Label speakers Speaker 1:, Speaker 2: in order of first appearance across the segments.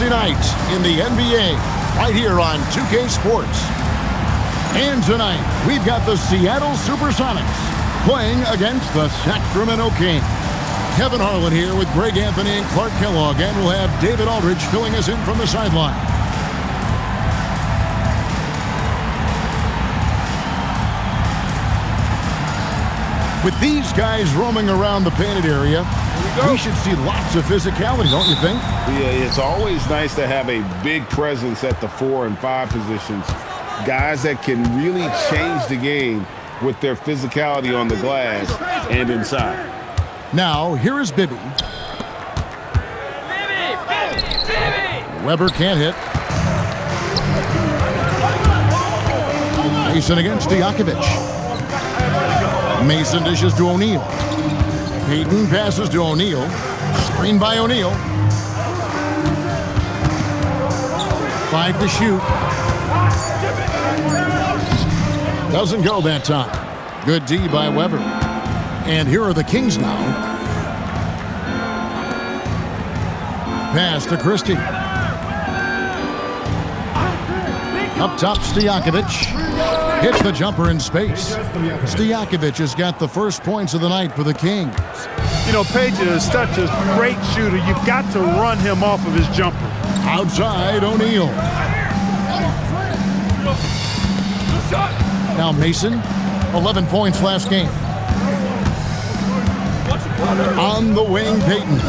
Speaker 1: Thursday night in the NBA, right here on 2K Sports. And tonight, we've got the Seattle Supersonics playing against the Sacramento Kings. Kevin Harlan here with Greg Anthony and Clark Kellogg, and we'll have David Aldridge filling us in from the sideline. With these guys roaming around the painted area, we should see lots of physicality, don't you think?
Speaker 2: Yeah, it's always nice to have a big presence at the 4 and 5 positions. Guys that can really change the game with their physicality on the glass and inside.
Speaker 1: Now, here is Bibby. Weber can't hit. Mason against Stojakovic. Mason dishes to O'Neal. Payton passes to O'Neal. Screen by O'Neal. 5 to shoot. Doesn't go that time. Good D by Weber. And here are the Kings now. Pass to Christie. Up top, Stojakovic. Hits the jumper in space. Stojakovic has got the first points of the night for the Kings.
Speaker 3: You know, Page is such a great shooter. You've got to run him off of his jumper.
Speaker 1: Outside, O'Neal. Now Mason, 11 points last game. On the wing, Payton.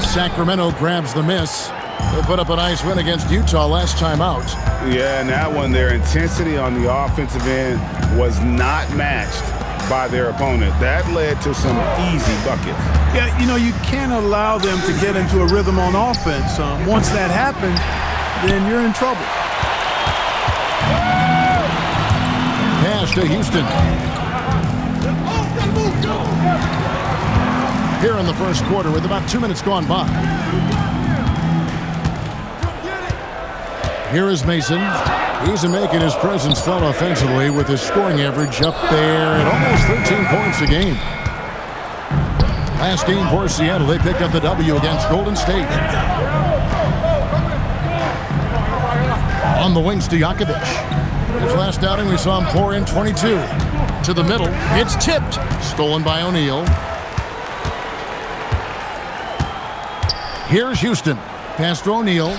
Speaker 1: Sacramento grabs the miss. They put up a nice win against Utah last time out.
Speaker 2: Yeah, and that one, their intensity on the offensive end was not matched by their opponent. That led to some easy buckets.
Speaker 3: Yeah, you know, you can't allow them to get into a rhythm on offense. Once that happens, then you're in trouble.
Speaker 1: Pass to Houston. Here in the first quarter with about 2 minutes gone by. Here is Mason. He's making his presence felt offensively with his scoring average up there at almost 13 points a game. Last game for Seattle, they picked up the W against Golden State. On the wing, Stojakovic. His last outing, we saw him pour in 22. To the middle, it's tipped. Stolen by O'Neal. Here's Houston. Pass to O'Neal.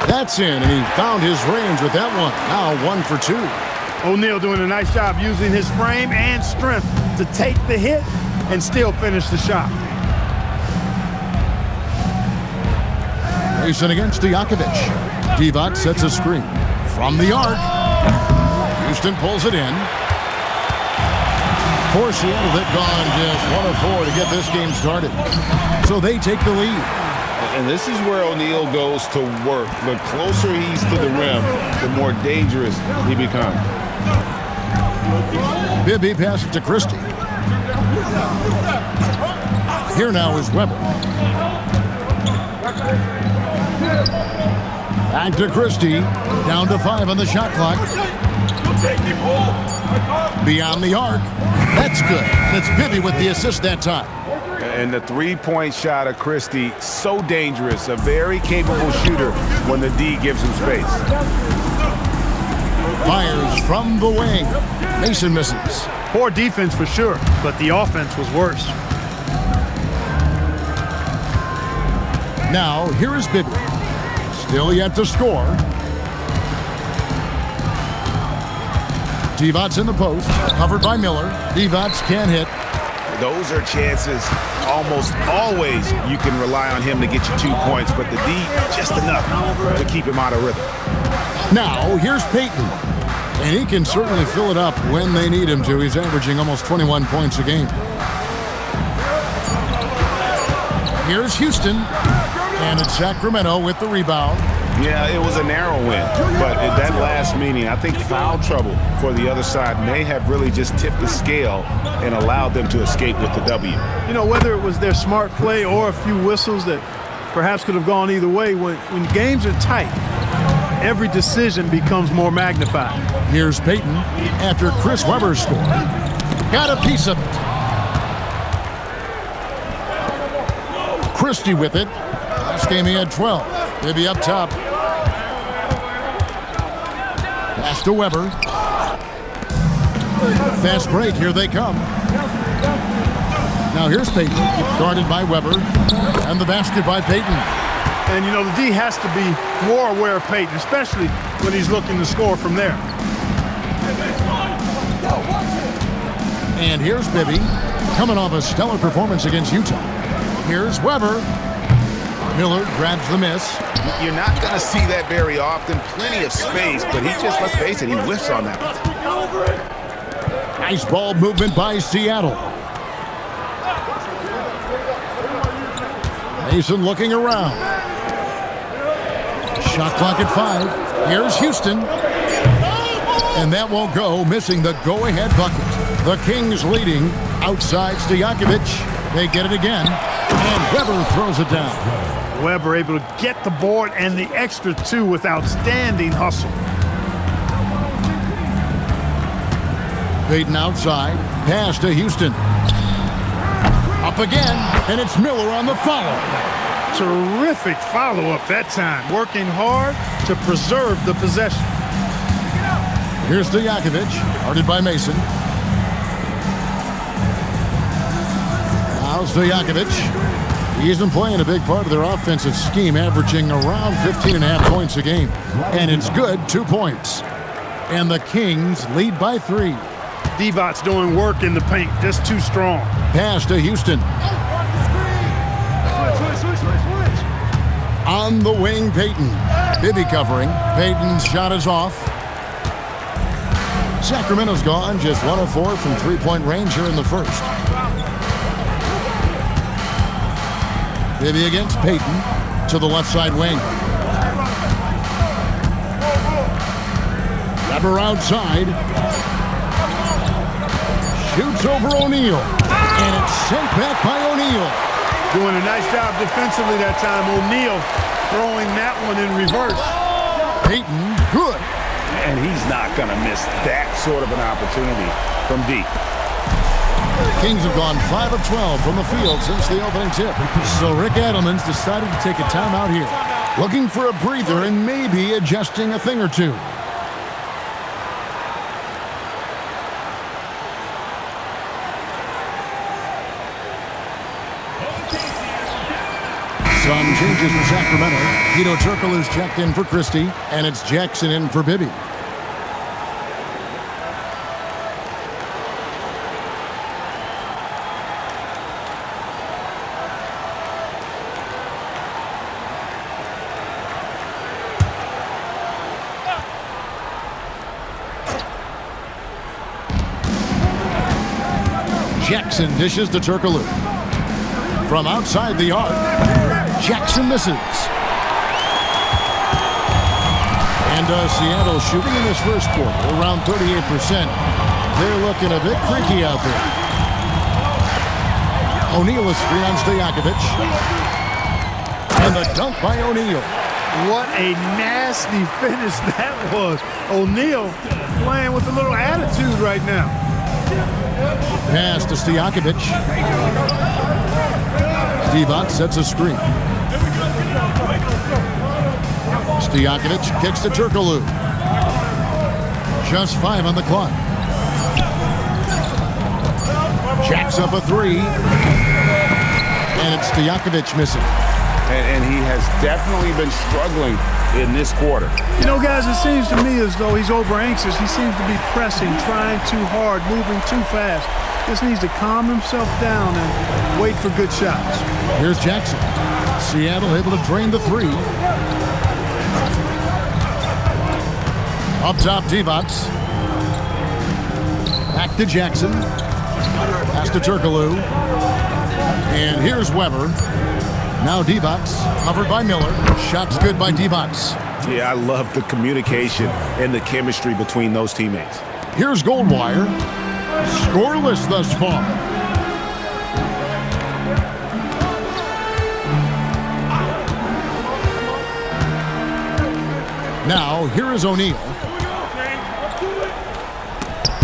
Speaker 1: That's in, and he found his range with that one. Now 1 for 2.
Speaker 3: O'Neal doing a nice job using his frame and strength to take the hit and still finish the shot.
Speaker 1: Mason against Stojakovic. Divac sets a screen. From the arc. Houston pulls it in. For Seattle, they've gone just 1 of 4 to get this game started. So they take the lead.
Speaker 2: And this is where O'Neal goes to work. The closer he's to the rim, the more dangerous he becomes.
Speaker 1: Bibby passes to Christie. Here now is Weber. Back to Christie. Down to 5 on the shot clock. Beyond the arc. That's good. And it's Bibby with the assist that time.
Speaker 2: And the three-point shot of Christie, so dangerous. A very capable shooter when the D gives him space.
Speaker 1: Fires from the wing. Mason misses.
Speaker 3: Poor defense for sure, but the offense was worse.
Speaker 1: Now, here is Bibby. Still yet to score. Divac in the post. Covered by Miller. Divac can't hit.
Speaker 2: Those are chances almost always you can rely on him to get you 2 points, but the D just enough to keep him out of rhythm.
Speaker 1: Now, here's Payton. And he can certainly fill it up when they need him to. He's averaging almost 21 points a game. Here's Houston. And it's Sacramento with the rebound.
Speaker 2: Yeah, it was a narrow win, but at that last meeting, I think foul trouble for the other side may have really just tipped the scale and allowed them to escape with the W.
Speaker 3: You know, whether it was their smart play or a few whistles that perhaps could have gone either way, when games are tight, every decision becomes more magnified.
Speaker 1: Here's Payton after Chris Weber scored. Got a piece of it. Christie with it. Last game he had 12. Bibby up top. Pass to Weber. Fast break. Here they come. Now here's Payton. Guarded by Weber. And the basket by Payton.
Speaker 3: And, you know, the D has to be more aware of Payton, especially when he's looking to score from there.
Speaker 1: And here's Bibby, coming off a stellar performance against Utah. Here's Weber. Miller grabs the miss.
Speaker 2: You're not going to see that very often. Plenty of space, but he just, let's face it, he whiffs on that one.
Speaker 1: Nice ball movement by Seattle. Mason looking around. Shot clock at 5. Here's Houston. And that won't go, missing the go-ahead bucket. The Kings leading outside Stojakovic. They get it again, and Weber throws it down.
Speaker 3: Weber able to get the board and the extra 2 with outstanding hustle.
Speaker 1: Payton outside, pass to Houston. Up again, and it's Miller on the follow.
Speaker 3: Terrific follow-up that time, working hard to preserve the possession.
Speaker 1: Here's Stojakovic, guarded by Mason. Now Stojakovic. He isn't playing a big part of their offensive scheme, averaging around 15.5 points a game. And it's good, 2 points. And the Kings lead by 3.
Speaker 3: Divot's doing work in the paint, just too strong.
Speaker 1: Pass to Houston. On the wing, Payton. Bibby covering. Payton's shot is off. Sacramento's gone, just 1 of 4 from three-point range here in the first. Bibby against Payton to the left side wing. Weber outside. Shoots over O'Neal. And it's sent back by O'Neal.
Speaker 3: Doing a nice job defensively that time. O'Neal throwing that one in reverse.
Speaker 1: Payton, good.
Speaker 2: And he's not going to miss that sort of an opportunity from deep.
Speaker 1: Kings have gone 5 of 12 from the field since the opening tip. So Rick Adelman's decided to take a timeout here. Looking for a breather and maybe adjusting a thing or two. Sun changes for Sacramento. Guido Turkoglu's checked in for Christie, and it's Jackson in for Bibby. Jackson dishes to Turkoglu. From outside the arc, Jackson misses. And Seattle shooting in this first quarter around 38%. They're looking a bit creaky out there. O'Neal is free on Stojakovic. And the dunk by O'Neal.
Speaker 3: What a nasty finish that was. O'Neal playing with a little attitude right now.
Speaker 1: Pass to Stojakovic. Divac sets a screen. Stojakovic kicks to Turkoglu. Just 5 on the clock. Jacks up a 3. And it's Stojakovic missing.
Speaker 2: And he has definitely been struggling in this quarter.
Speaker 3: You know, guys, it seems to me as though he's over-anxious. He seems to be pressing, trying too hard, moving too fast. Just needs to calm himself down and wait for good shots.
Speaker 1: Here's Jackson. Seattle able to drain the 3. Up top, Divac. Back to Jackson. Pass to Turkoglu. And here's Weber. Now Divac, covered by Miller. Shots good by Divac.
Speaker 2: Yeah, I love the communication and the chemistry between those teammates.
Speaker 1: Here's Goldwire. Scoreless thus far. Now, here is O'Neal.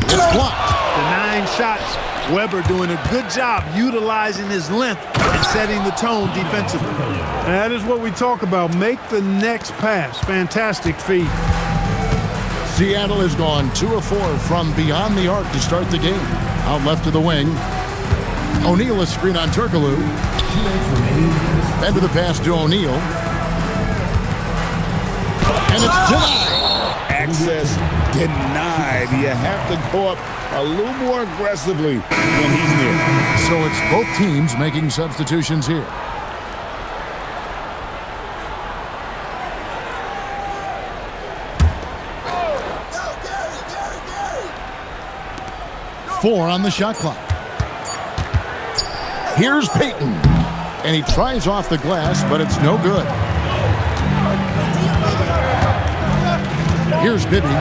Speaker 1: It's blocked.
Speaker 3: The 9 shots Weber doing a good job utilizing his length and setting the tone defensively. That is what we talk about. Make the next pass. Fantastic feed.
Speaker 1: Seattle has gone 2 of 4 from beyond the arc to start the game. Out left to the wing. O'Neal is screen on Turkoglu. Into the pass to O'Neal. And it's denied.
Speaker 2: Access denied. You have to go up a little more aggressively when he's near.
Speaker 1: So it's both teams making substitutions here. Four on the shot clock. Here's Payton. And he tries off the glass, but it's no good. Here's Bibby.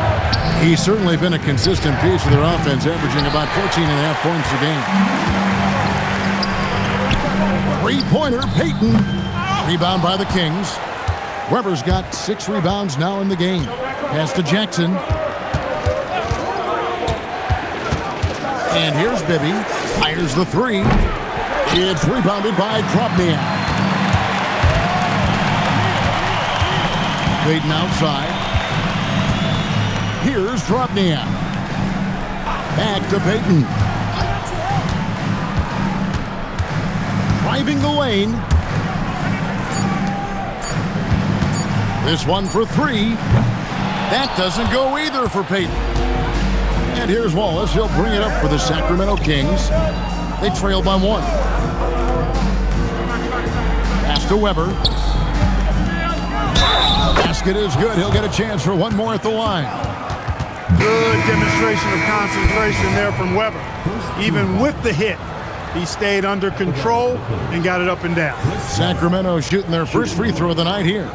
Speaker 1: He's certainly been a consistent piece of their offense, averaging about 14.5 points a game. Three-pointer, Payton. Rebound by the Kings. Weber's got 6 rebounds now in the game. Pass to Jackson. And here's Bibby. Fires the three. It's rebounded by Drobniak. Payton outside. Here's Drobniak. Back to Payton. Driving the lane. This one for 3. That doesn't go either for Payton. And here's Wallace. He'll bring it up for the Sacramento Kings. They trail by 1. Pass to Weber. Basket is good. He'll get a chance for one more at the line.
Speaker 3: Good demonstration of concentration there from Weber. Even with the hit, he stayed under control and got it up and down.
Speaker 1: Sacramento shooting their first free throw of the night here.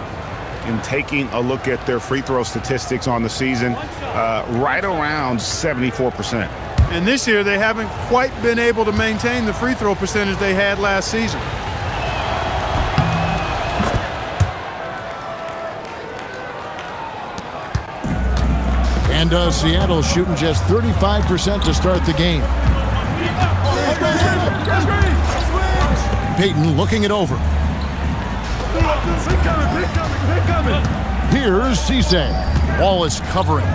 Speaker 2: And taking a look at their free throw statistics on the season, right around 74%.
Speaker 3: And this year, they haven't quite been able to maintain the free throw percentage they had last season.
Speaker 1: And Seattle shooting just 35% to start the game. Payton looking it over. Here's Cisse. Wallace covering.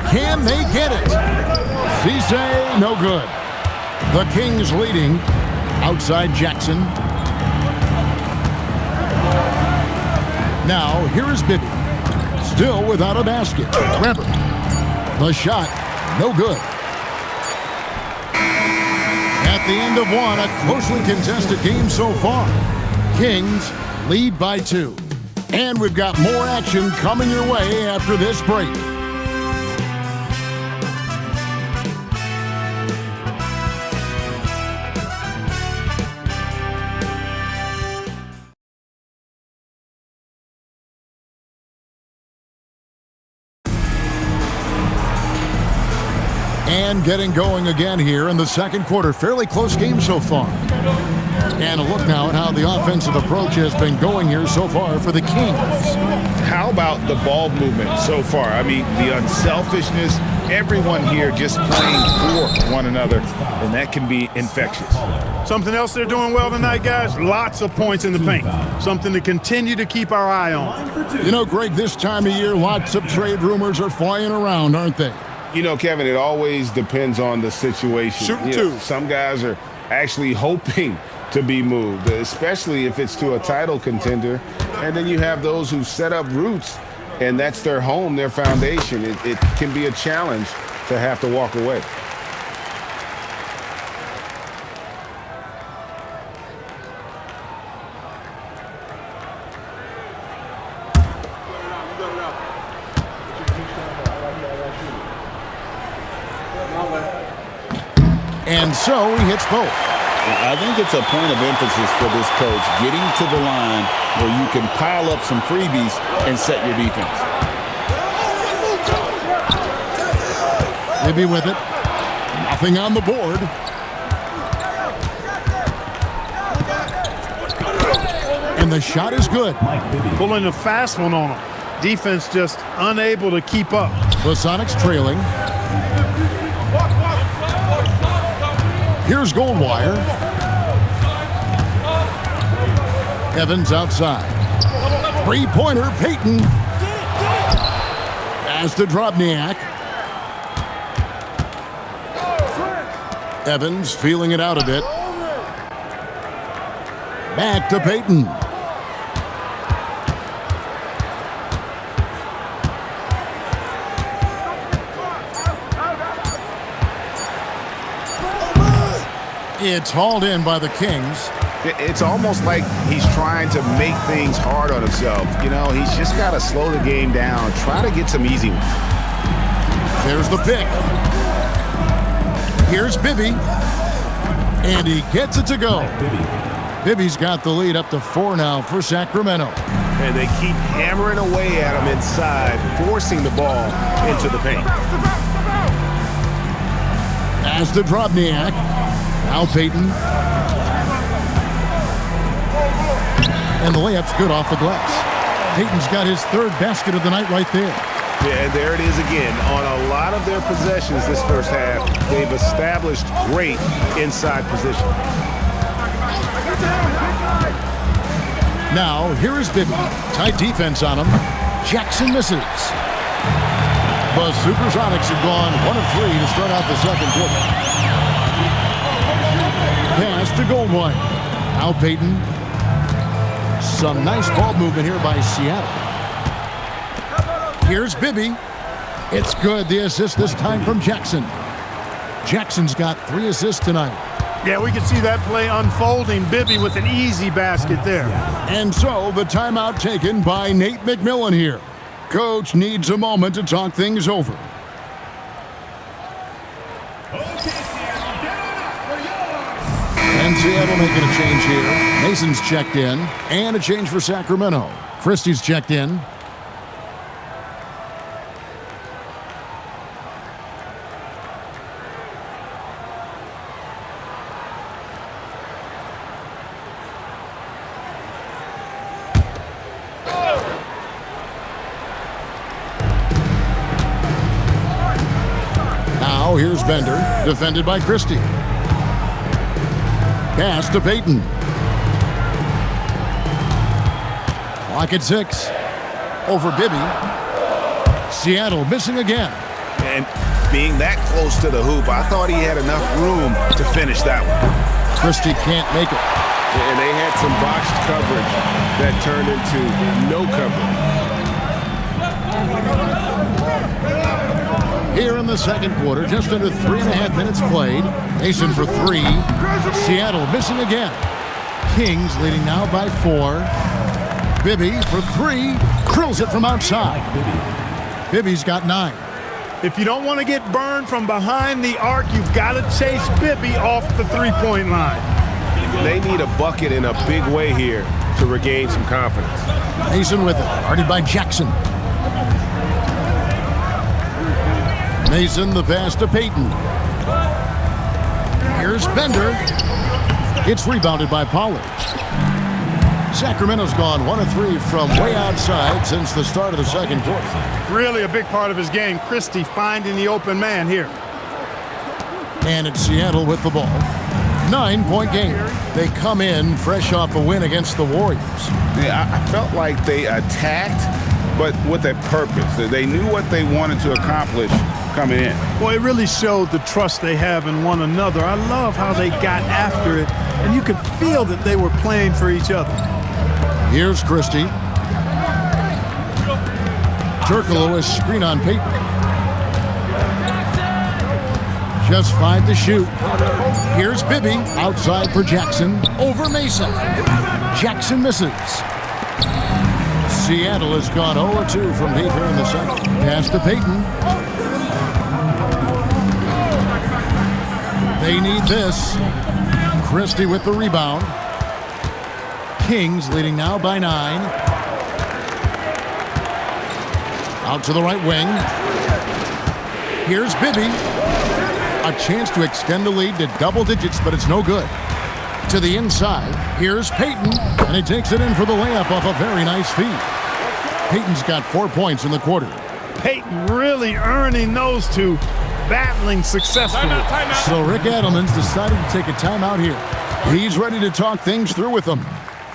Speaker 1: Can they get it? Cisse, no good. The Kings leading. Outside Jackson. Now, here is Bibby. Still without a basket. Weber. The shot, no good. At the end of one, a closely contested game so far. Kings lead by 2. And we've got more action coming your way after this break. And getting going again here in the second quarter. Fairly close game so far. And a look now at how the offensive approach has been going here so far for the Kings.
Speaker 2: How about the ball movement so far? I mean, the unselfishness, everyone here just playing for one another, and that can be infectious.
Speaker 3: Something else they're doing well tonight, guys, lots of points in the paint. Something to continue to keep our eye on.
Speaker 1: You know, Greg, this time of year, lots of trade rumors are flying around, aren't they?
Speaker 2: You know, Kevin, it always depends on the situation.
Speaker 3: Shooting two.
Speaker 2: Some guys are actually hoping to be moved, especially if it's to a title contender. And then you have those who set up roots, and that's their home, their foundation. It can be a challenge to have to walk away.
Speaker 1: And so he hits both.
Speaker 4: I think it's a point of emphasis for this coach, getting to the line where you can pile up some freebies and set your defense.
Speaker 1: Bibby with it. Nothing on the board. And the shot is good.
Speaker 3: Pulling a fast one on him. Defense just unable to keep up.
Speaker 1: The Sonics trailing. Here's Goldwire. Evans outside. Three-pointer, Payton. Pass to Drobniak. Evans feeling it out a bit. Back to Payton. It's hauled in by the Kings.
Speaker 2: It's almost like he's trying to make things hard on himself. You know, he's just got to slow the game down, try to get some easy ones.
Speaker 1: There's the pick. Here's Bibby. And he gets it to go. Bibby's got the lead up to 4 now for Sacramento.
Speaker 2: And they keep hammering away at him inside, forcing the ball into the paint.
Speaker 1: Pass to Drobniak. Now Payton. And the layup's good off the glass. Payton's got his 3rd basket of the night right there.
Speaker 2: Yeah, and there it is again. On a lot of their possessions this first half, they've established great inside position.
Speaker 1: Now, here is Bibby. Tight defense on him. Jackson misses. The Supersonics have gone 1 of 3 to start out the second quarter. Pass to Goldwire. Now Payton. Some nice ball movement here by Seattle. Here's Bibby. It's good. The assist this time from Jackson. Jackson's got 3 assists tonight.
Speaker 3: Yeah, we can see that play unfolding. Bibby with an easy basket there.
Speaker 1: And so the timeout taken by Nate McMillan here. Coach needs a moment to talk things over. And Seattle making a change here. Mason's checked in. And a change for Sacramento. Christie's checked in. Now here's Bender, defended by Christie. Pass to Payton. Clock at 6. Over Bibby. Seattle missing again.
Speaker 2: And being that close to the hoop, I thought he had enough room to finish that one.
Speaker 1: Christie can't make it.
Speaker 2: And they had some botched coverage that turned into no coverage.
Speaker 1: Here in the second quarter, just under 3.5 minutes played. Mason for 3. Seattle missing again. Kings leading now by 4. Bibby for 3. Drills it from outside. Bibby's got 9.
Speaker 3: If you don't want to get burned from behind the arc, you've got to chase Bibby off the three-point line.
Speaker 2: They need a bucket in a big way here to regain some confidence.
Speaker 1: Mason with it, guarded by Jackson. Mason the pass to Payton. Here's Bender. It's rebounded by Pollard. Sacramento's gone 1 of 3 from way outside since the start of the second quarter.
Speaker 3: Really a big part of his game. Christie finding the open man here.
Speaker 1: And it's Seattle with the ball. 9-point game. They come in fresh off a win against the Warriors.
Speaker 2: Yeah, I felt like they attacked, but with a purpose. They knew what they wanted to accomplish coming in.
Speaker 3: Well, it really showed the trust they have in one another. I love how they got after it, and you could feel that they were playing for each other.
Speaker 1: Here's Christie. Turkoglu is screen on Payton. Just 5 to shoot. Here's Bibby outside for Jackson. Over Mason. Jackson misses. Seattle has gone 0-2 from deep here in the second. Pass to Payton. They need this. Christie with the rebound. Kings leading now by 9. Out to the right wing. Here's Bibby. A chance to extend the lead to double digits, but it's no good. To the inside. Here's Payton. And he takes it in for the layup off a very nice feed. Payton's got 4 points in the quarter.
Speaker 3: Payton really earning those two. battling successfully.
Speaker 1: So Rick Adelman's decided to take a timeout here. He's ready to talk things through with them.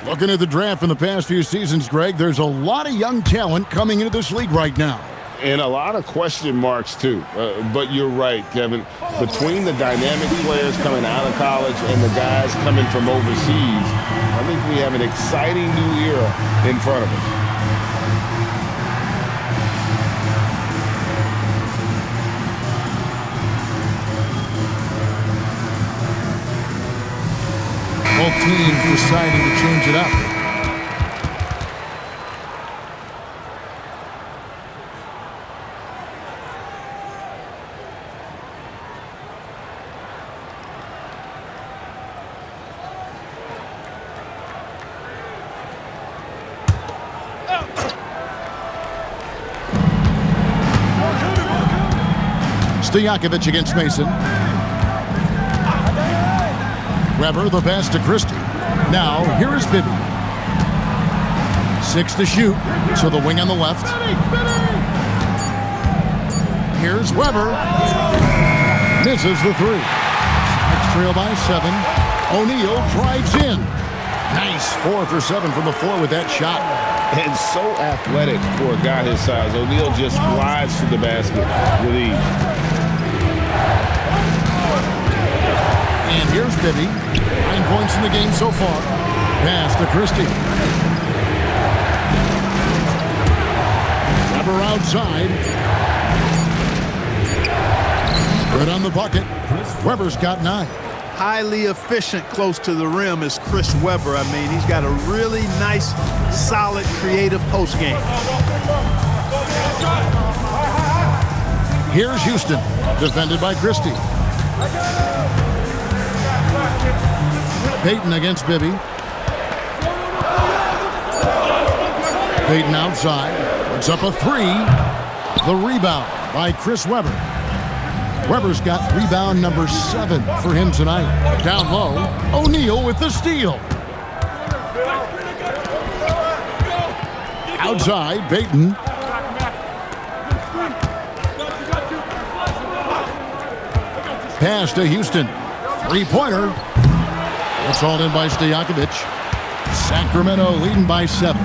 Speaker 1: Looking at the draft in the past few seasons, Greg, there's a lot of young talent coming into this league right now.
Speaker 2: And a lot of question marks, too. But you're right, Kevin. Between the dynamic players coming out of college and the guys coming from overseas, I think we have an exciting new era in front of us.
Speaker 1: Both teams deciding to change it up. Stojakovic against Mason. Weber, the pass to Christie. Now, here is Bibby. 6 to shoot, so the wing on the left. Here's Weber. Misses the 3. Next trail by 7. O'Neal drives in. Nice 4 for 7 from the floor with that shot.
Speaker 2: And so athletic for a guy his size. O'Neal just glides to the basket with ease.
Speaker 1: And here's Bibby. 9 points in the game so far. Pass to Christie. Weber outside. Good on the bucket. Weber's got 9.
Speaker 3: Highly efficient close to the rim is Chris Weber. I mean, he's got a really nice, solid, creative post game.
Speaker 1: Here's Houston, defended by Christie. Payton against Bibby. Payton outside, puts up a 3. The rebound by Chris Weber. Weber's got rebound number 7 for him tonight. Down low, O'Neal with the steal. Outside, Payton. Pass to Houston. 3-pointer. It's hauled in by Stojakovic. Sacramento leading by 7.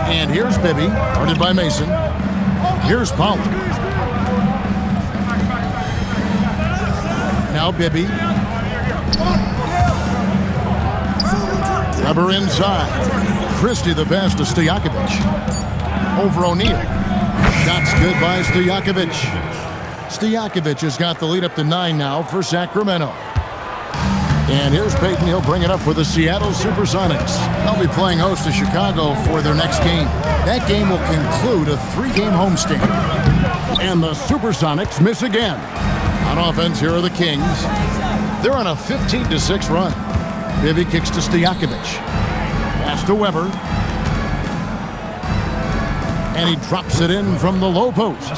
Speaker 1: And here's Bibby, guarded by Mason. Here's Pollard. Now Bibby. Weber inside. Christie the pass to Stojakovic. Over O'Neal. Shots good by Stojakovic. Stojakovic has got the lead up to 9 now for Sacramento. And here's Payton. He'll bring it up for the Seattle Supersonics. They'll be playing host to Chicago for their next game. That game will conclude a 3-game homestand. And the Supersonics miss again. On offense, here are the Kings. They're on a 15-6 run. Bibby kicks to Stojakovic. Pass to Weber. And he drops it in from the low post.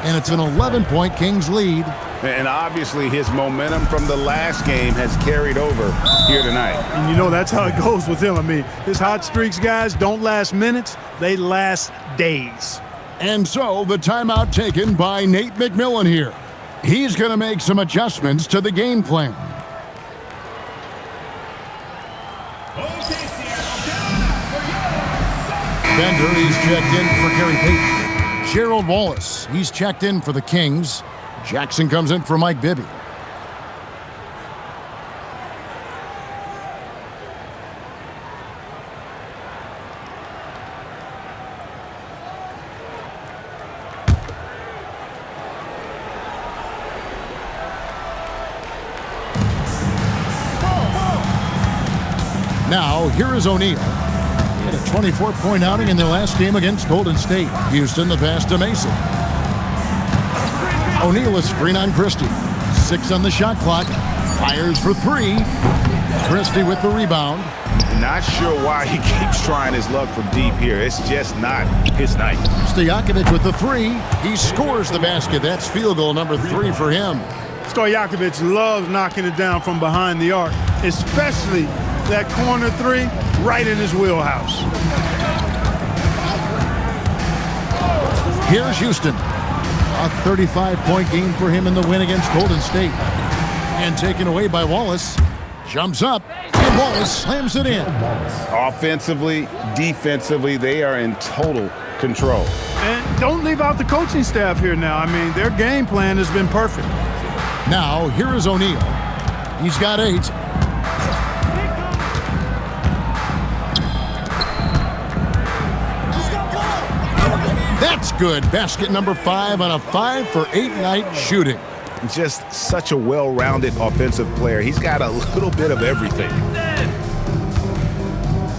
Speaker 1: And it's an 11-point Kings lead.
Speaker 2: And obviously his momentum from the last game has carried over here tonight.
Speaker 3: And you know that's how it goes with him. I mean, his hot streaks, guys, don't last minutes. They last days.
Speaker 1: And so the timeout taken by Nate McMillan here. He's going to make some adjustments to the game plan. Bender, he's checked in for Gary Payton. Gerald Wallace, he's checked in for the Kings. Jackson comes in for Mike Bibby. Now, here is O'Neal. He had a 24-point outing in their last game against Golden State. Houston, the pass to Mason. O'Neal a screen on Christie. 6 on the shot clock. Fires for 3. Christie with the rebound.
Speaker 2: Not sure why he keeps trying his luck from deep here. It's just not his night.
Speaker 1: Stojakovic with the 3. He scores the basket. That's field goal number 3 for him.
Speaker 3: Stojakovic loves knocking it down from behind the arc, especially that corner 3 right in his wheelhouse.
Speaker 1: Here's Houston. A 35-point game for him in the win against Golden State. And taken away by Wallace. Jumps up, and Wallace slams it in.
Speaker 2: Offensively, defensively, they are in total control.
Speaker 3: And don't leave out the coaching staff here now. I mean, their game plan has been perfect.
Speaker 1: Now, here is O'Neal. He's got 8. That's good. Basket number 5 on a 5-for-8 night shooting.
Speaker 2: Just such a well-rounded offensive player. He's got a little bit of everything.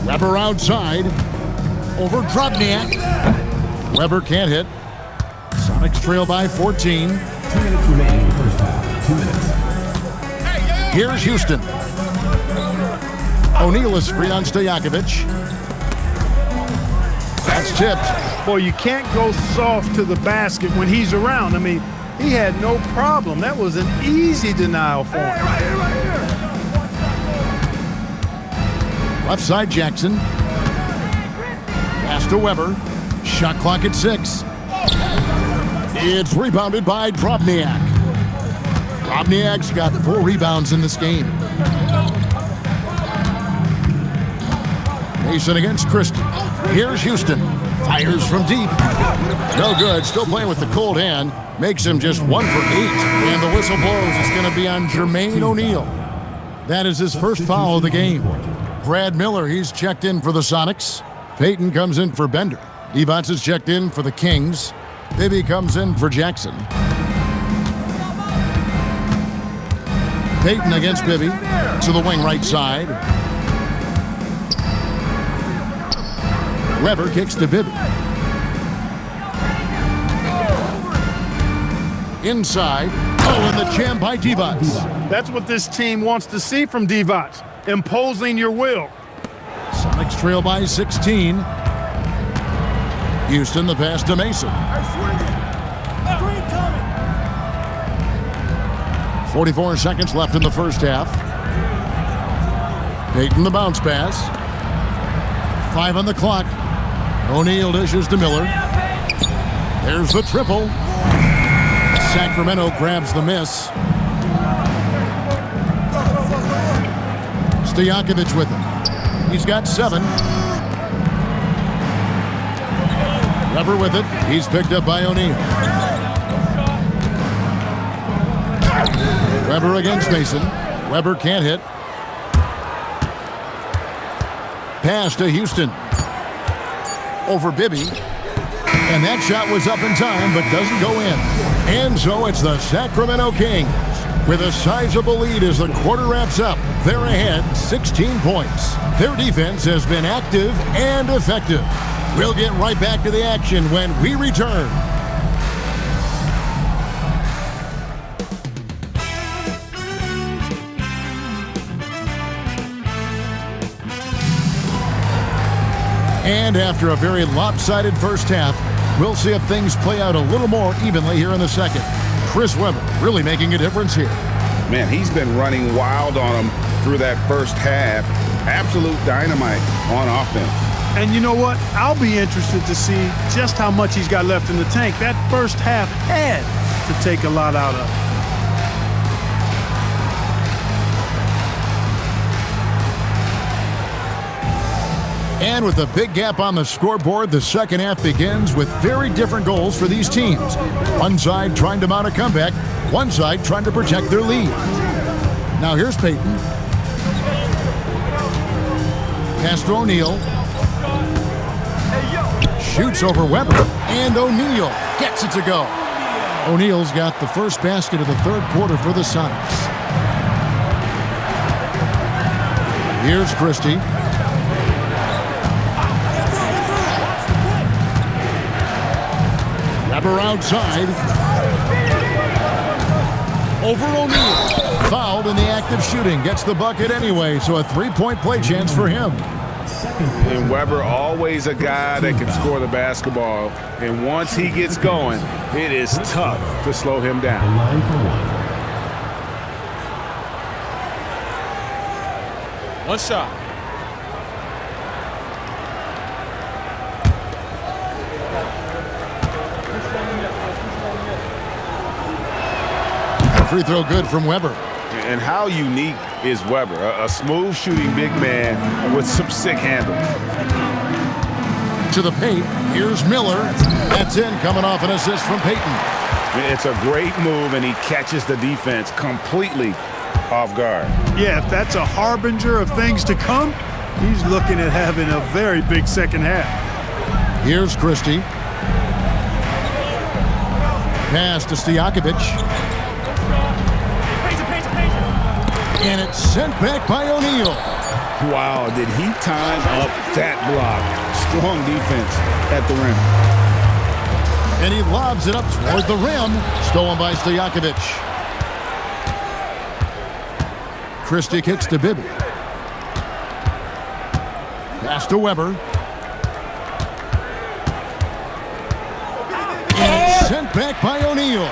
Speaker 1: Weber outside. Over Drobniak. Weber can't hit. Sonics trail by 14.
Speaker 5: 2 minutes remaining in the first half. 2 minutes.
Speaker 1: Here's Houston. O'Neal is free on Stojakovic. That's tipped.
Speaker 3: Boy, you can't go soft to the basket when he's around. I mean, he had no problem. That was an easy denial for him.
Speaker 1: Left side, Jackson. Pass to Weber. Shot clock at 6. It's rebounded by Drobniak. Drobniak's got 4 rebounds in this game. Mason against Christie. Here's Houston. Fires from deep. No good. Still playing with the cold hand. Makes him just 1 for 8. And the whistle blows. It's going to be on Jermaine O'Neal. That is his first foul of the game. Brad Miller, he's checked in for the Sonics. Payton comes in for Bender. Devonts is checked in for the Kings. Bibby comes in for Jackson. Payton against Bibby. To the wing right side. Weber kicks to Bibby. Inside. Oh, and the jam by Devonts.
Speaker 3: That's what this team wants to see from Devonts. Imposing your will.
Speaker 1: Sonics trail by 16. Houston, the pass to Mason. 44 seconds left in the first half. Payton the bounce pass. 5 on the clock. O'Neal dishes to Miller. There's the triple. Sacramento grabs the miss. Stojakovic with him. He's got 7. Weber with it. He's picked up by O'Neal. Weber against Mason. Weber can't hit. Pass to Houston. Over Bibby. And that shot was up in time, but doesn't go in. And so it's the Sacramento Kings with a sizable lead as the quarter wraps up. They're ahead 16 points. Their defense has been active and effective. We'll get right back to the action when we return. And after a very lopsided first half, we'll see if things play out a little more evenly here in the second. Chris Weber really making a difference here.
Speaker 2: Man, he's been running wild on him through that first half. Absolute dynamite on offense.
Speaker 3: And you know what? I'll be interested to see just how much he's got left in the tank. That first half had to take a lot out of it.
Speaker 1: And with a big gap on the scoreboard, the second half begins with very different goals for these teams. One side trying to mount a comeback, one side trying to protect their lead. Now here's Payton. Pass to O'Neal. Shoots over Weber, and O'Neal gets it to go. O'Neal's got the first basket of the third quarter for the Sonics. Here's Christie. Weber outside. Over O'Neal. Fouled in the act of shooting. Gets the bucket anyway, so a 3-point play chance for him.
Speaker 2: And Weber, always a guy that can score the basketball. And once he gets going, it is tough to slow him down.
Speaker 5: 9 for 1.
Speaker 6: One shot.
Speaker 1: free throw good from Weber.
Speaker 2: And how unique is Weber? A smooth shooting big man with some sick handles.
Speaker 1: To the paint, here's Miller. That's in, coming off an assist from Payton.
Speaker 2: It's a great move, and he catches the defense completely off guard.
Speaker 3: Yeah, if that's a harbinger of things to come, he's looking at having a very big second half.
Speaker 1: Here's Christie. Pass to Stojakovic. And it's sent back by O'Neal.
Speaker 2: Wow, did he time up that block? Strong defense at the rim.
Speaker 1: And he lobs it up toward the rim. Stolen by Stojakovic. Christie kicks to Bibby. Pass to Weber. And it's sent back by O'Neal.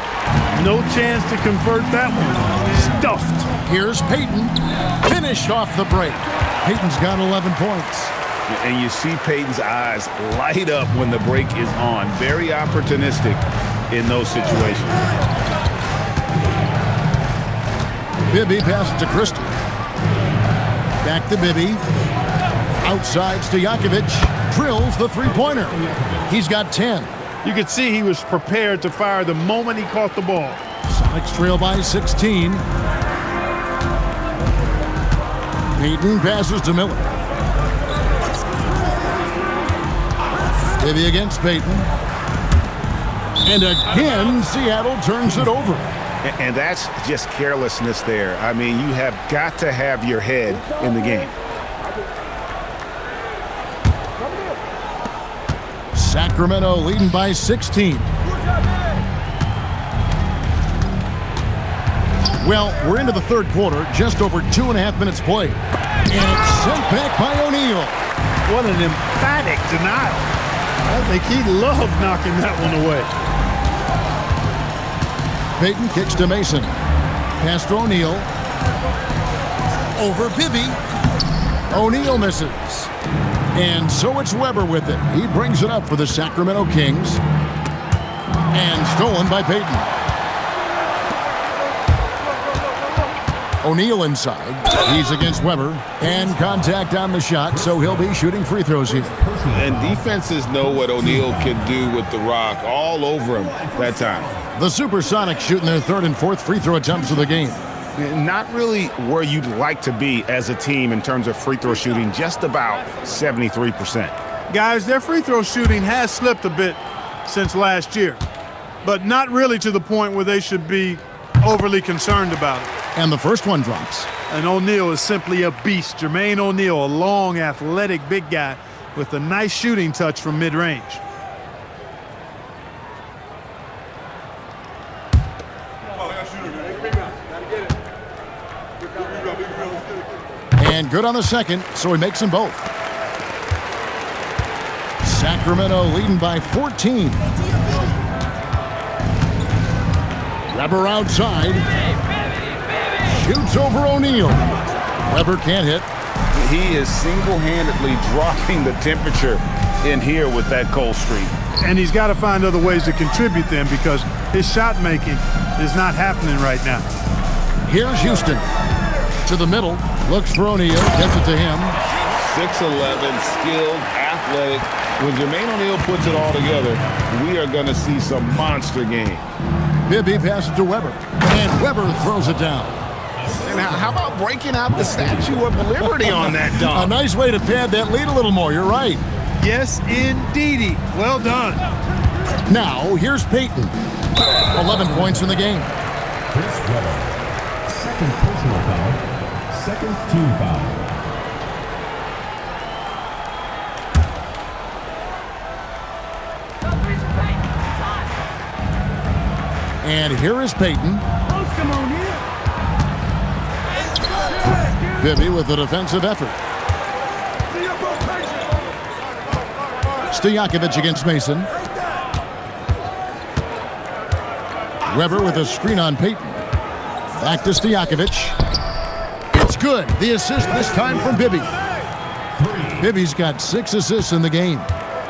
Speaker 3: No chance to convert that one. Stuffed.
Speaker 1: Here's Payton. Finished off the break. Payton's got 11 points.
Speaker 2: And you see Payton's eyes light up when the break is on. Very opportunistic in those situations.
Speaker 1: Bibby passes to Christie. Back to Bibby. Outside Stojakovic. Drills the three-pointer. He's got 10.
Speaker 3: You could see he was prepared to fire the moment he caught the ball.
Speaker 1: Sonics trail by 16. Payton passes to Miller. Bibby against Payton. And again, Seattle turns it over.
Speaker 2: And that's just carelessness there. I mean, you have got to have your head in the game.
Speaker 1: Sacramento leading by 16. Well, we're into the third quarter, just over 2.5 minutes played. And it's sent back by O'Neal.
Speaker 3: What an emphatic denial. I think he loved knocking that one away.
Speaker 1: Payton kicks to Mason. Pass to O'Neal. Over Bibby. O'Neal misses. And so it's Weber with it. He brings it up for the Sacramento Kings. And stolen by Payton. O'Neal inside. He's against Weber. And contact on the shot, so he'll be shooting free throws here.
Speaker 2: And defenses know what O'Neal can do with the rock all over him that time.
Speaker 1: The Supersonics shooting their third and fourth free throw attempts of the game.
Speaker 2: Not really where you'd like to be as a team in terms of free throw shooting, just about 73%.
Speaker 3: Guys, their free throw shooting has slipped a bit since last year, but not really to the point where they should be overly concerned about it.
Speaker 1: And the first one drops.
Speaker 3: And O'Neal is simply a beast. Jermaine O'Neal, a long, athletic, big guy with a nice shooting touch from mid-range.
Speaker 1: And good on the second, so he makes them both. Sacramento leading by 14. Weber outside. Shoots over O'Neal. Weber can't hit.
Speaker 2: He is single-handedly dropping the temperature in here with that cold streak.
Speaker 3: And he's got to find other ways to contribute then, because his shot making is not happening right now.
Speaker 1: Here's Houston. To the middle. Looks for O'Neal. Gets it to him.
Speaker 2: 6'11", skilled, athletic. When Jermaine O'Neal puts it all together, we are going to see some monster games.
Speaker 1: Bibby passes to Weber. And Weber throws it down.
Speaker 2: And how about breaking out the Statue of Liberty on that dunk?
Speaker 1: A nice way to pad that lead a little more. You're right.
Speaker 3: Yes, indeedy. Well done.
Speaker 1: Now, here's Payton. 11 points in the game.
Speaker 5: Chris Weber. Second personal foul. Second team foul.
Speaker 1: And here is Payton. Bibby with a defensive effort. Stojakovic against Mason. Weber with a screen on Payton. Back to Stojakovic. It's good. The assist this time from Bibby. Bibby's got 6 assists in the game.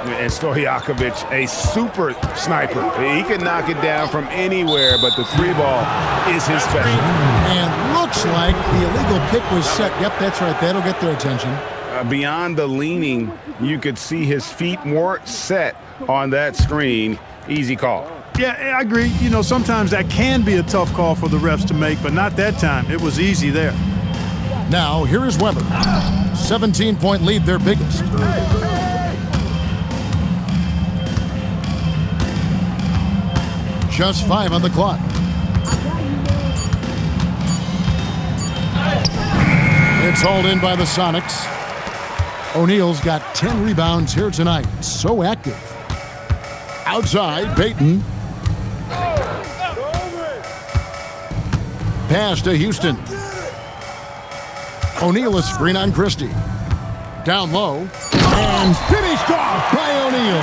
Speaker 2: And Stojakovic, a super sniper. He can knock it down from anywhere, but the three ball is his specialty.
Speaker 1: And looks like the illegal pick was set. Yep, that's right. That'll get their attention.
Speaker 2: Beyond the leaning, you could see his feet more set on that screen. Easy call.
Speaker 3: Yeah, I agree. You know, sometimes that can be a tough call for the refs to make, but not that time. It was easy there.
Speaker 1: Now, here is Weber. 17-point lead, their biggest. Just 5 on the clock. It's hauled in by the Sonics. O'Neal's got 10 rebounds here tonight. So active. Outside, Payton. Pass to Houston. O'Neal is screen on Christie. Down low. And finished off by O'Neal.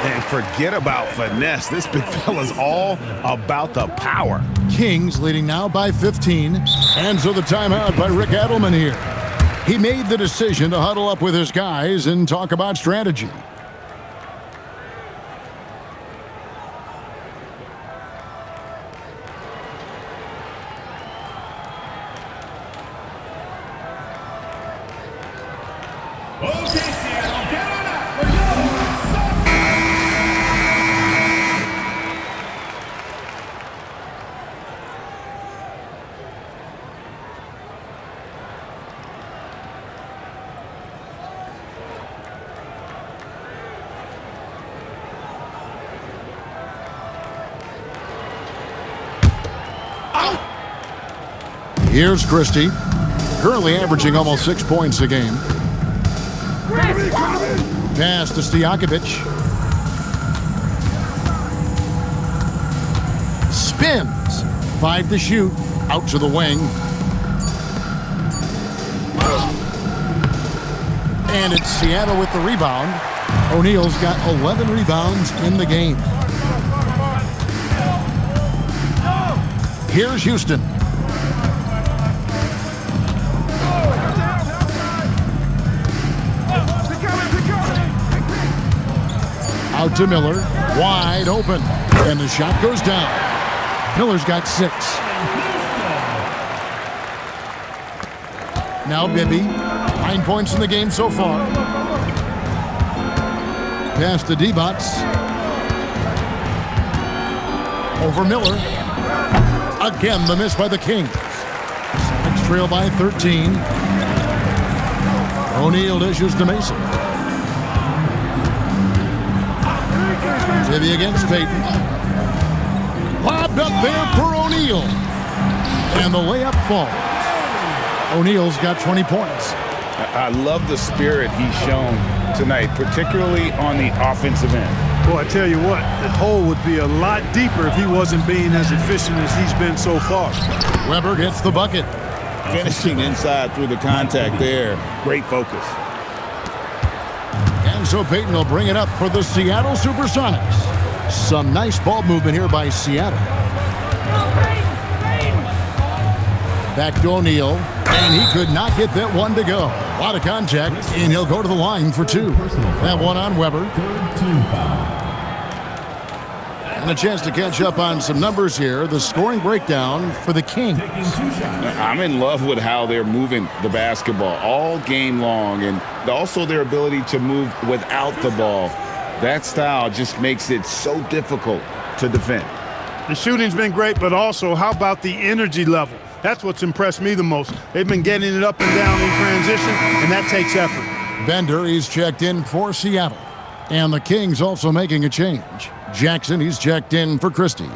Speaker 2: And forget about finesse. This big fella's all about the power.
Speaker 1: Kings leading now by 15. And so the timeout by Rick Adelman here. He made the decision to huddle up with his guys and talk about strategy. Here's Christie, currently averaging almost 6 points a game. Pass to Stojakovic. Spins. 5 to shoot. Out to the wing. And it's Seattle with the rebound. O'Neal's got 11 rebounds in the game. Here's Houston. Out to Miller, wide open, and the shot goes down. Miller's got 6. Now Bibby, 9 points in the game so far. Pass to D-Bots. Over Miller. Again, the miss by the Kings. Celtics trail by 13. O'Neal dishes to Mason. Bibby against Payton. Lobbed up there for O'Neal. And the layup falls. O'Neal's got 20 points.
Speaker 2: I love the spirit he's shown tonight, particularly on the offensive end.
Speaker 3: Boy, I tell you what, the hole would be a lot deeper if he wasn't being as efficient as he's been so far.
Speaker 1: Weber gets the bucket.
Speaker 4: Finishing inside through the contact there.
Speaker 2: Great focus.
Speaker 1: And so Payton will bring it up for the Seattle Supersonics. Some nice ball movement here by Seattle. Back to O'Neal, and he could not get that one to go. A lot of contact, and he'll go to the line for 2. That one on Weber. And a chance to catch up on some numbers here. The scoring breakdown for the Kings.
Speaker 2: I'm in love with how they're moving the basketball all game long, and also their ability to move without the ball. That style just makes it so difficult to defend.
Speaker 3: The shooting's been great, but also how about the energy level? That's what's impressed me the most. They've been getting it up and down in transition, and that takes effort.
Speaker 1: Bender, he's checked in for Seattle. And the Kings also making a change. Jackson, he's checked in for Christie.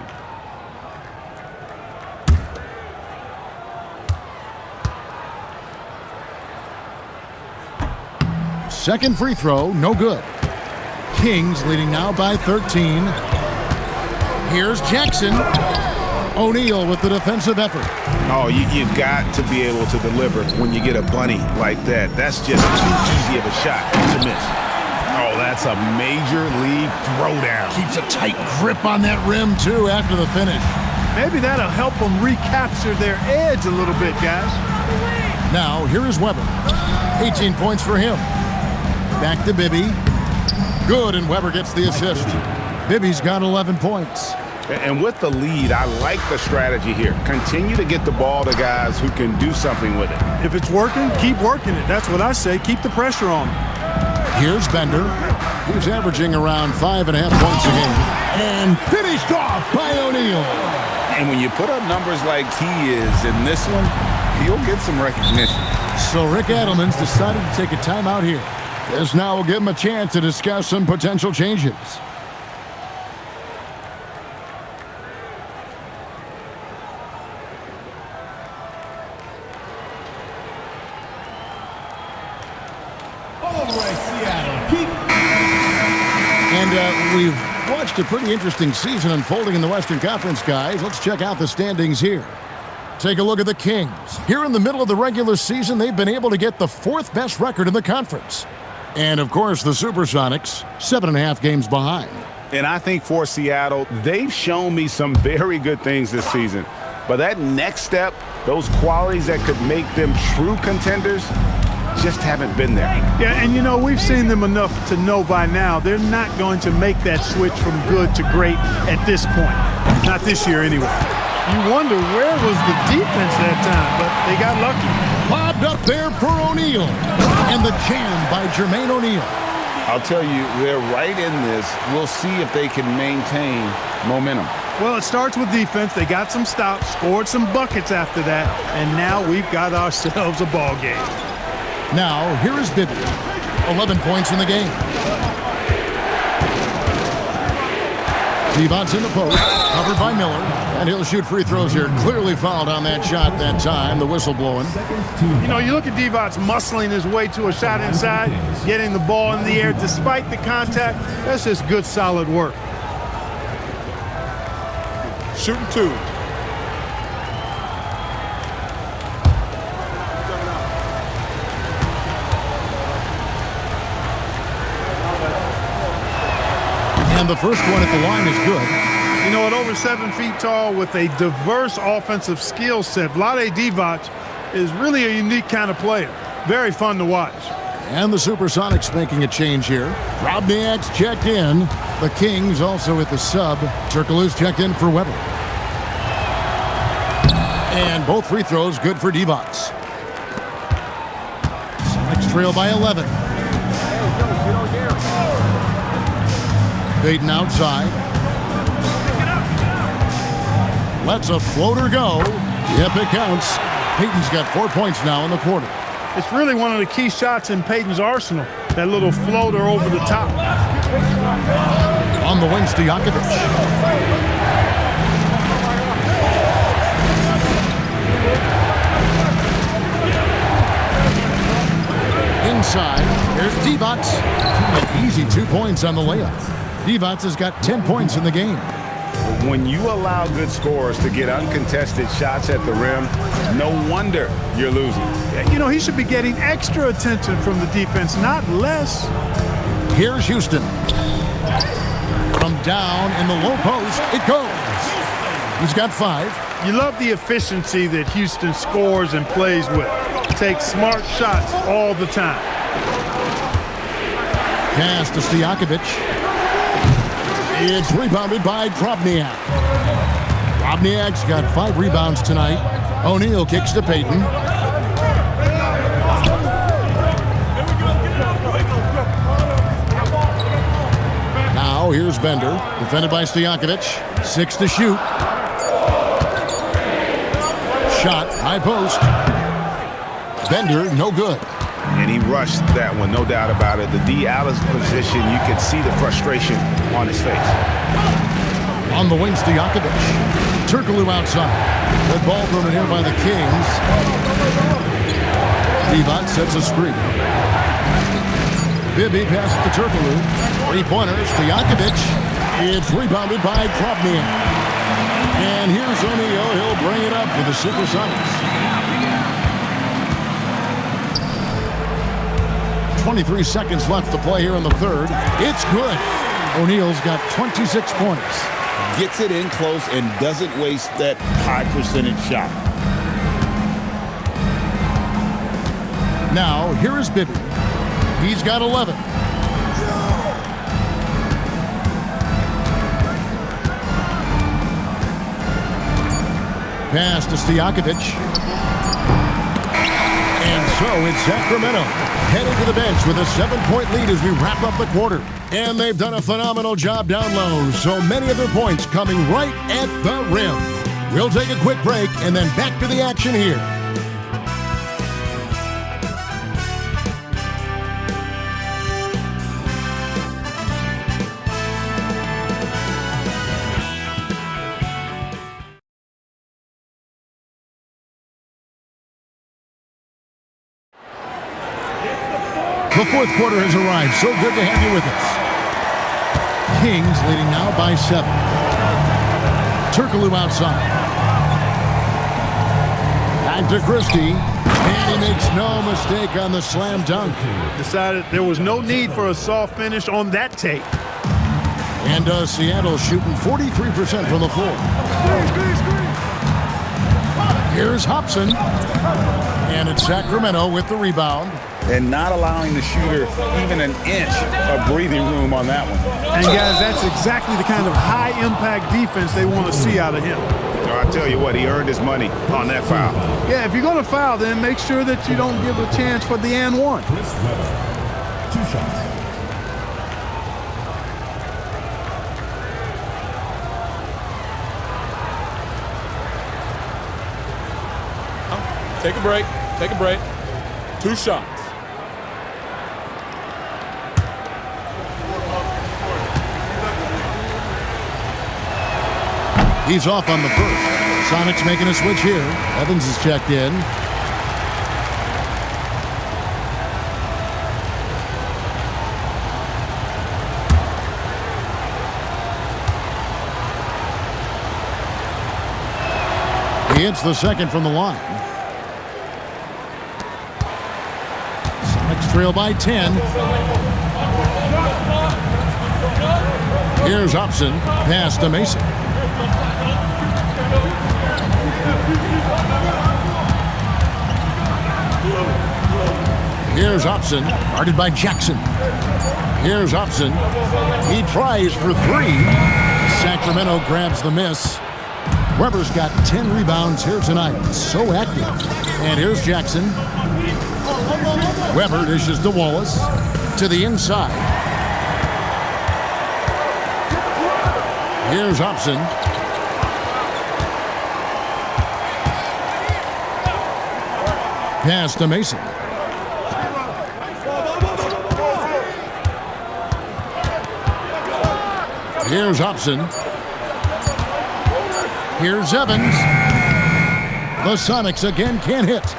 Speaker 1: Second free throw, no good. Kings leading now by 13. Here's Jackson. O'Neal with the defensive effort.
Speaker 2: Oh, you've got to be able to deliver when you get a bunny like that. That's just too easy of a shot to miss. Oh, that's a major league throwdown.
Speaker 1: Keeps a tight grip on that rim, too, after the finish.
Speaker 3: Maybe that'll help them recapture their edge a little bit, guys.
Speaker 1: Now, here is Weber. 18 points for him. Back to Bibby. Good, and Weber gets the assist. Bibby's got 11 points.
Speaker 2: And with the lead, I like the strategy here. Continue to get the ball to guys who can do something with it.
Speaker 3: If it's working, keep working it. That's what I say. Keep the pressure on him.
Speaker 1: Here's Bender. He's averaging around 5.5 points a game. And finished off by O'Neal.
Speaker 2: And when you put up numbers like he is in this one, he'll get some recognition.
Speaker 1: So Rick Adelman's decided to take a timeout here. This now will give him a chance to discuss some potential changes. And we've watched a pretty interesting season unfolding in the Western Conference, guys. Let's check out the standings here. Take a look at the Kings. Here in the middle of the regular season, they've been able to get the 4th best record in the conference. And, of course, the Supersonics, 7.5 games behind.
Speaker 2: And I think for Seattle, they've shown me some very good things this season. But that next step, those qualities that could make them true contenders, just haven't been there.
Speaker 3: Yeah, and you know, we've seen them enough to know by now they're not going to make that switch from good to great at this point. Not this year, anyway. You wonder where was the defense that time, but they got lucky.
Speaker 1: Lobbed up there for O'Neal. And the jam by Jermaine O'Neal.
Speaker 2: I'll tell you, they're right in this. We'll see if they can maintain momentum.
Speaker 3: Well, it starts with defense. They got some stops, scored some buckets after that, and now we've got ourselves a ball game.
Speaker 1: Now, here is Bibby. 11 points in the game. Devon's in the post, covered by Miller, and he'll shoot free throws here. Clearly fouled on that shot that time, the whistle blowing.
Speaker 3: You know, you look at Devon's muscling his way to a shot inside, getting the ball in the air despite the contact. That's just good, solid work.
Speaker 2: Shooting 2.
Speaker 1: And the first one at the line is good.
Speaker 3: You know, at over 7 feet tall with a diverse offensive skill set, Vlade Divac is really a unique kind of player. Very fun to watch.
Speaker 1: And the Supersonics making a change here. Robniak's checked in. The Kings also at the sub. Turkoglu's checked in for Weber. And both free throws good for Divac. Sonics trail by 11. Payton outside. Lets a floater go. Yep, it counts. Payton's got 4 points now in the quarter.
Speaker 3: It's really one of the key shots in Payton's arsenal. That little floater over the top.
Speaker 1: On the wing, Stojakovic. Inside, there's Divac. An easy 2 points on the layup. Divac has got 10 points in the game.
Speaker 2: When you allow good scorers to get uncontested shots at the rim, no wonder you're losing.
Speaker 3: You know, he should be getting extra attention from the defense, not less.
Speaker 1: Here's Houston. From down in the low post, it goes. He's got 5.
Speaker 3: You love the efficiency that Houston scores and plays with. Takes smart shots all the time.
Speaker 1: Pass to Stojakovic. It's rebounded by Drobniak. Drobniak's got 5 rebounds tonight. O'Neal kicks to Payton. Now here's Bender, defended by Stojakovic. 6 to shoot. Shot, high post. Bender, no good.
Speaker 2: And he rushed that one, no doubt about it. The D. Alice position, you could see the frustration on his face.
Speaker 1: On the wing, Stojakovic. Turkoglu outside. Good ball movement here by the Kings. Divac sets a screen. Bibby passes to Turkoglu. 3-pointer, Stojakovic. It's rebounded by Drobniak. And here's O'Neal. He'll bring it up for the Supersonics. 23 seconds left to play here in the third. It's good. O'Neal's got 26 points.
Speaker 4: Gets it in close and doesn't waste that high percentage shot.
Speaker 1: Now, here is Bibby. He's got 11. Pass to Stojakovic. And so it's Sacramento heading to the bench with a 7-point lead as we wrap up the quarter. And they've done a phenomenal job down low, so many of their points coming right at the rim. We'll take a quick break and then back to the action here. The fourth quarter has arrived. So good to have you with us. Kings leading now by 7. Turkoglu outside. Back to Christie. And he makes no mistake on the slam dunk.
Speaker 3: Decided there was no need for a soft finish on that tape.
Speaker 1: And Seattle shooting 43% from the floor. Here's Hobson. And it's Sacramento with the rebound.
Speaker 4: And not allowing the shooter even an inch of breathing room on that one.
Speaker 3: And guys, that's exactly the kind of high-impact defense they want to see out of him.
Speaker 2: I tell you what, he earned his money on that foul.
Speaker 3: Yeah, if you're going to foul, then make sure that you don't give a chance for the and one.
Speaker 5: Chris Webber. 2 shots.
Speaker 6: Take a break. Take a break. 2 shots.
Speaker 1: He's off on the first. Sonics making a switch here. Evans is checked in. He hits the second from the line. Sonics trail by 10. Here's Hobson. Pass to Mason. Here's Hobson, guarded by Jackson. Here's Hobson. He tries for 3. Sacramento grabs the miss. Weber's got 10 rebounds here tonight. So active. And here's Jackson. Weber dishes to Wallace. To the inside. Here's Hobson. Pass to Mason. Here's Hobson. Here's Evans. The Sonics again can't hit.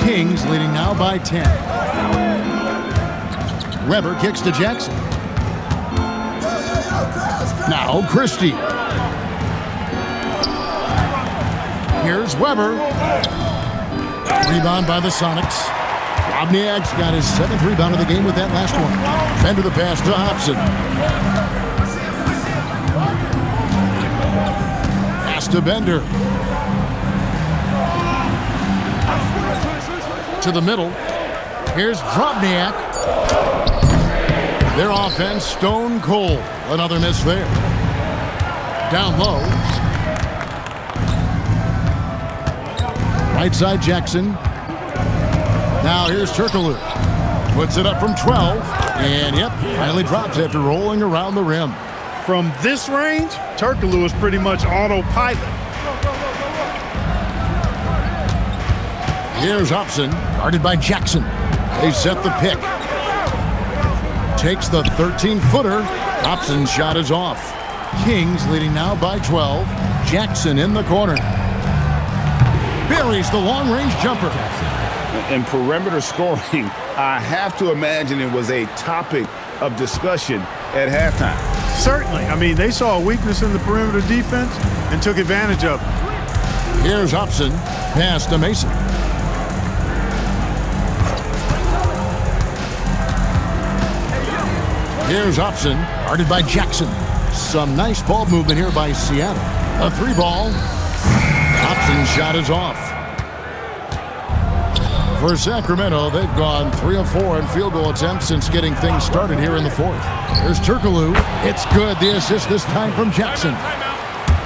Speaker 1: Kings leading now by 10. Weber kicks to Jackson. Now Christie. Here's Weber. Rebound by the Sonics. Robniak's got his 7th rebound of the game with that last one. Bender the pass to Hobson. Pass to Bender. To the middle. Here's Drobniak. Their offense stone cold. Another miss there. Down low. Right side Jackson. Now here's Turkoglu. Puts it up from 12. And yep, finally drops after rolling around the rim.
Speaker 3: From this range, Turkoglu is pretty much autopilot.
Speaker 1: Here's Hobson, guarded by Jackson. They set the pick. Takes the 13-footer. Hobson's shot is off. Kings leading now by 12. Jackson in the corner. Buries the long-range jumper.
Speaker 2: In perimeter scoring, I have to imagine it was a topic of discussion at halftime.
Speaker 3: Certainly. I mean, they saw a weakness in the perimeter defense and took advantage of it.
Speaker 1: Here's Hobson. Pass to Mason. Here's Hobson, guarded by Jackson. Some nice ball movement here by Seattle. A 3-ball. Hobson's shot is off. For Sacramento, they've gone 3 of 4 in field goal attempts since getting things started here in the 4th. There's Turkoglu. It's good. The assist this time from Jackson.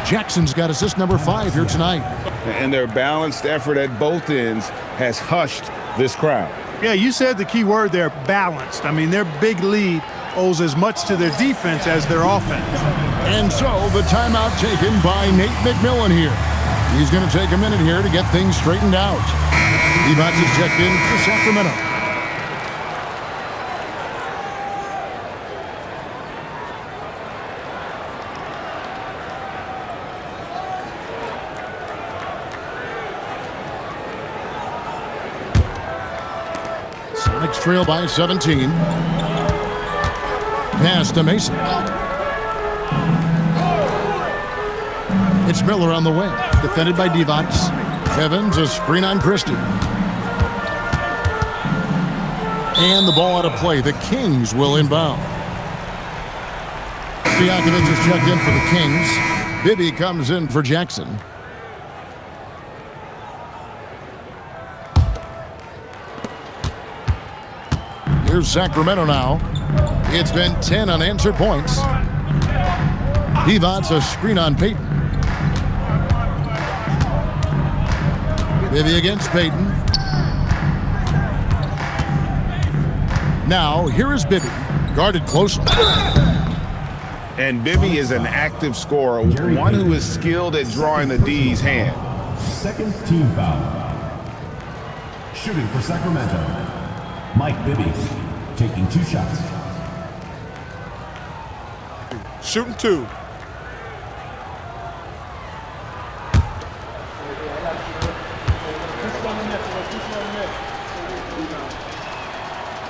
Speaker 1: Jackson's got assist number 5 here tonight.
Speaker 2: And their balanced effort at both ends has hushed this crowd.
Speaker 3: Yeah, you said the key word there, balanced. I mean, their big lead owes as much to their defense as their offense.
Speaker 1: And so the timeout taken by Nate McMillan here. He's going to take a minute here to get things straightened out. Evans is checked in for Sacramento. Sonics trail by 17. Pass to Mason. It's Miller on the wing, defended by Devons. Evans, a screen on Christie. And the ball out of play. The Kings will inbound. Stojakovic is checked in for the Kings. Bibby comes in for Jackson. Here's Sacramento now. It's been 10 unanswered points. Devons, a screen on Payton. Bibby against Payton. Now, here is Bibby, guarded closely.
Speaker 2: And Bibby is an active scorer, one who is skilled at drawing the D's hand.
Speaker 5: Second team foul. Shooting for Sacramento, Mike Bibby, taking 2 shots.
Speaker 6: Shooting 2.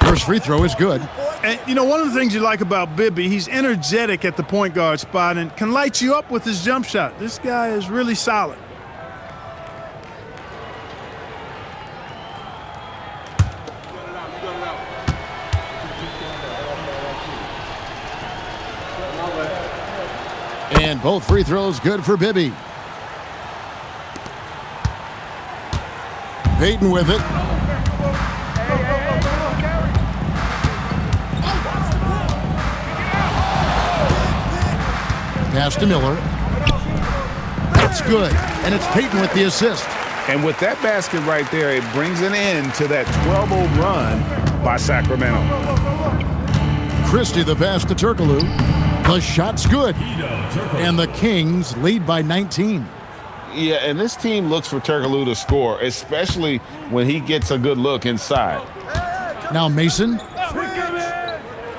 Speaker 1: First free throw is good.
Speaker 3: And, you know, one of the things you like about Bibby, he's energetic at the point guard spot and can light you up with his jump shot. This guy is really solid.
Speaker 1: And both free throws good for Bibby. Payton with it. Pass to Miller. That's good. And it's Payton with the assist.
Speaker 2: And with that basket right there, it brings an end to that 12-0 run by Sacramento.
Speaker 1: Christie the pass to Turkoglu. The shot's good. And the Kings lead by 19.
Speaker 2: Yeah, and this team looks for Turkoglu to score, especially when he gets a good look inside.
Speaker 1: Now Mason.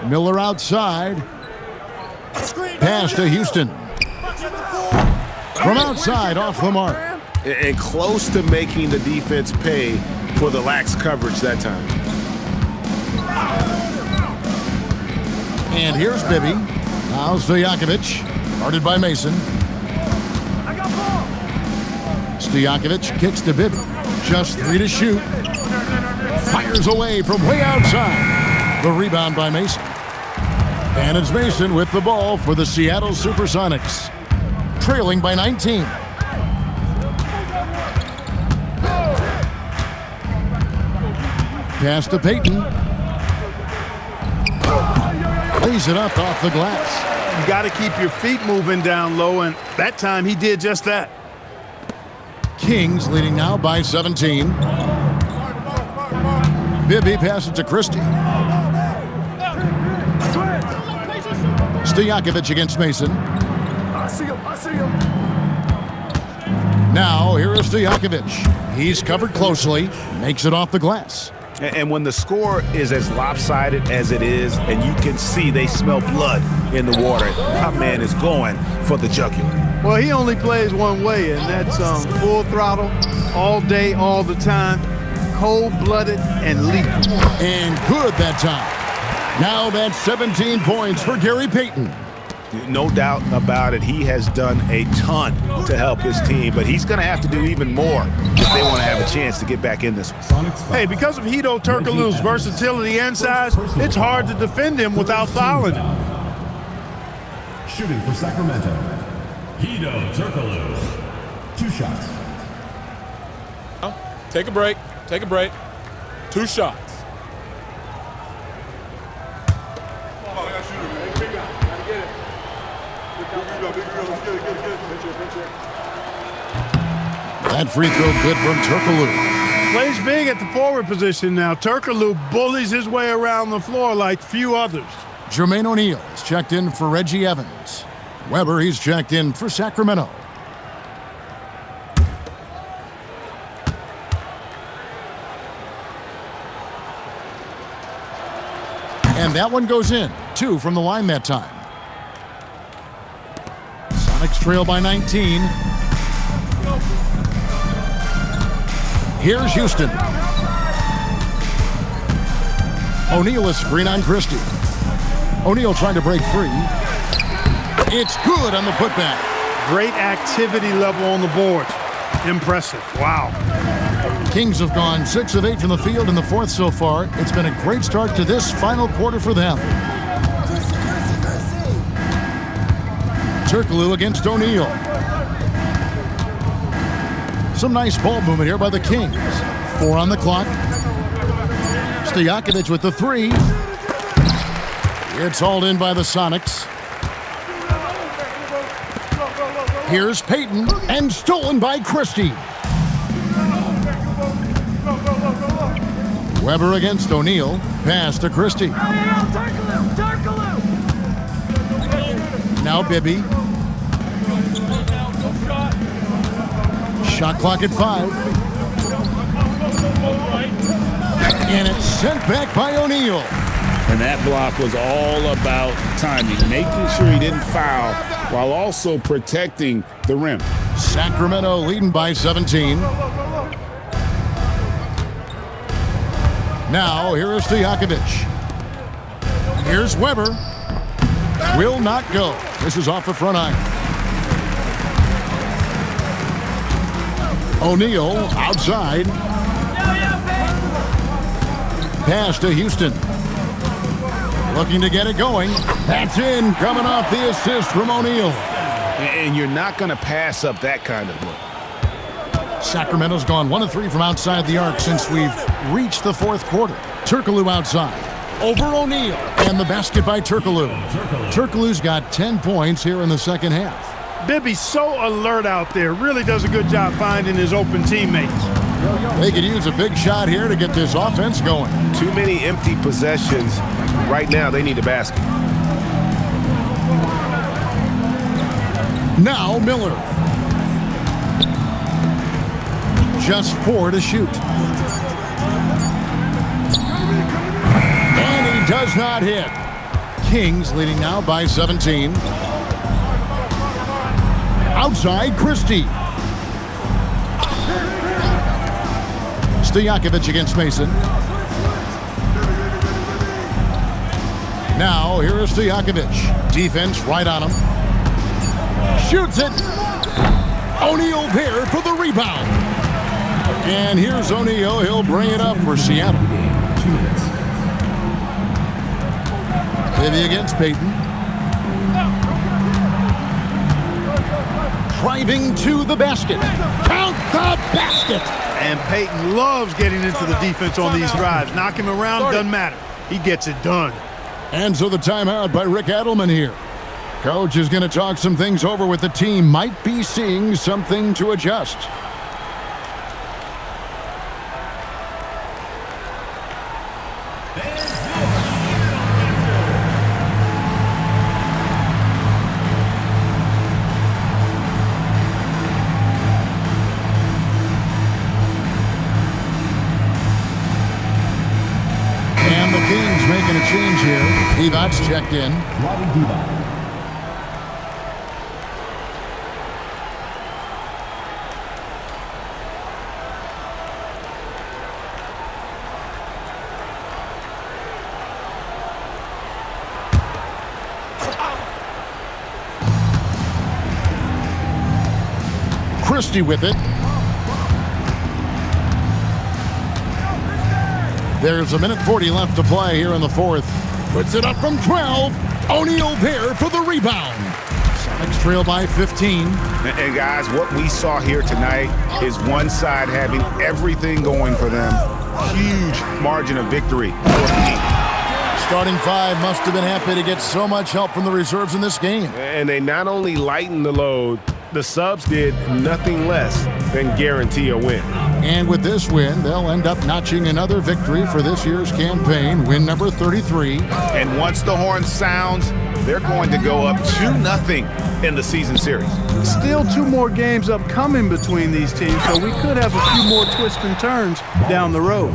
Speaker 1: Miller outside. Pass to Houston. From outside, off the mark.
Speaker 2: And close to making the defense pay for the lax coverage that time.
Speaker 1: And here's Bibby. Now Stojakovic, guarded by Mason. Stojakovic kicks to Bibby. Just 3 to shoot. Fires away from way outside. The rebound by Mason. And it's Mason with the ball for the Seattle Supersonics. Trailing by 19. Pass to Payton. Lays it up off the glass.
Speaker 3: You got to keep your feet moving down low, and that time he did just that.
Speaker 1: Kings leading now by 17. Bibby passes to Christie. Stojakovic against Mason.
Speaker 7: I see him.
Speaker 1: Now, here is Stojakovic. He's covered closely, makes it off the glass.
Speaker 2: And when the score is as lopsided as it is, and you can see they smell blood in the water, my man is going for the jugular.
Speaker 3: Well, he only plays one way, and that's full throttle, all day, all the time, cold-blooded and lethal.
Speaker 1: And good that time. Now that's 17 points for Gary Payton.
Speaker 2: No doubt about it, he has done a ton to help his team, but he's going to have to do even more if they want to have a chance to get back in this one.
Speaker 3: Hey, because of Hedo Turkoglu's versatility and size, it's hard to defend him without fouling him.
Speaker 5: Shooting for Sacramento, Hedo Turkoglu. 2 shots.
Speaker 6: Take a break. 2 shots.
Speaker 1: That free throw good from Turkoglu.
Speaker 3: Plays big at the forward position now. Turkoglu bullies his way around the floor like few others.
Speaker 1: Jermaine O'Neal is checked in for Reggie Evans. Weber, he's checked in for Sacramento. And that one goes in. 2 from the line that time. Sonics trail by 19. Here's Houston. O'Neal is screen on Christie. O'Neal trying to break free. It's good on the putback.
Speaker 3: Great activity level on the board. Impressive. Wow.
Speaker 1: Kings have gone 6 of 8 from the field in the fourth so far. It's been a great start to this final quarter for them. Turkoglu against O'Neal. Some nice ball movement here by the Kings. 4 on the clock. Stojakovic with the 3. It's hauled in by the Sonics. Here's Payton, and stolen by Christie. Weber against O'Neal. Pass to Christie. Now Bibby. Shot clock at 5. And it's sent back by O'Neal.
Speaker 4: And that block was all about timing, making sure he didn't foul while also protecting the rim.
Speaker 1: Sacramento leading by 17. Now, here is Stojakovic. Here's Weber. Will not go. This is off the front iron. O'Neal outside. Pass to Houston. Looking to get it going. That's in, coming off the assist from O'Neal.
Speaker 2: And you're not going to pass up that kind of look.
Speaker 1: Sacramento's gone 1 of 3 from outside the arc since we've reached the fourth quarter. Turkoglu outside. Over O'Neal. And the basket by Turkoglu. Turkoglu's got 10 points here in the second half.
Speaker 3: Bibby's so alert out there. Really does a good job finding his open teammates.
Speaker 1: They could use a big shot here to get this offense going.
Speaker 2: Too many empty possessions. Right now, they need a basket.
Speaker 1: Now Miller. Just 4 to shoot. And he does not hit. Kings leading now by 17. Outside, Christie. Stojakovic against Mason. Now, here is Stojakovic. Defense right on him. Shoots it. O'Neal there for the rebound. And here's O'Neal. He'll bring it up for Seattle.
Speaker 5: 2 minutes.
Speaker 1: Bibby against Payton. Driving to the basket. Count the basket.
Speaker 3: And Payton loves getting into the defense on these drives. Knock him around, doesn't matter. He gets it done.
Speaker 1: And so the timeout by Rick Adelman here. Coach is going to talk some things over with the team. Might be seeing something to adjust. Making a change here. Evot's checked in. Christie with it. There's a minute 40 left to play here in the fourth. Puts it up from 12. O'Neal there for the rebound. Sonics trail by 15.
Speaker 2: And guys, what we saw here tonight is one side having everything going for them. Huge margin of victory for the team.
Speaker 1: Starting 5 must have been happy to get so much help from the reserves in this game.
Speaker 2: And they not only lightened the load, the subs did nothing less than guarantee a win.
Speaker 1: And with this win, they'll end up notching another victory for this year's campaign, win number 33.
Speaker 2: And once the horn sounds, they're going to go up 2-0 in the season series.
Speaker 3: Still 2 more games upcoming between these teams, so we could have a few more twists and turns down the road.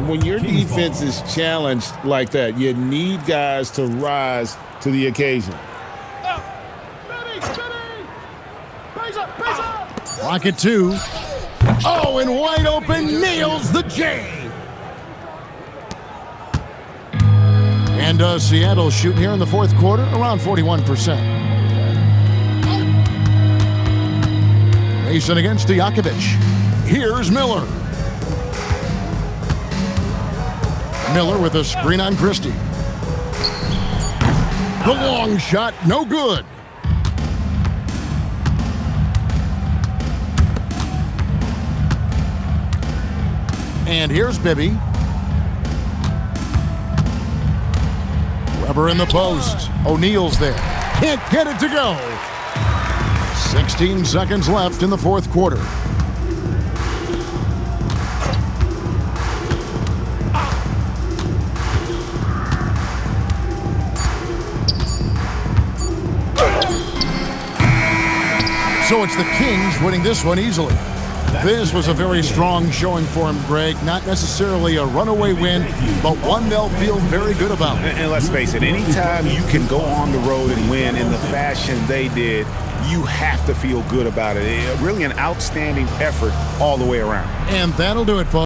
Speaker 4: When your defense is challenged like that, you need guys to rise to the occasion.
Speaker 1: Clock at 2. Oh, and wide open, nails the J. And Seattle shooting here in the fourth quarter, around 41%. Mason against Stojakovic. Here's Miller. Miller with a screen on Christie. The long shot, no good. And here's Bibby. Weber in the post. O'Neal's there. Can't get it to go. 16 seconds left in the fourth quarter. So it's the Kings winning this one easily. This was a very strong showing for him, Greg. Not necessarily a runaway win, but one they'll feel very good about.
Speaker 2: And let's face it, anytime you can go on the road and win in the fashion they did, you have to feel good about it. Really an outstanding effort all the way around.
Speaker 1: And that'll do it, folks.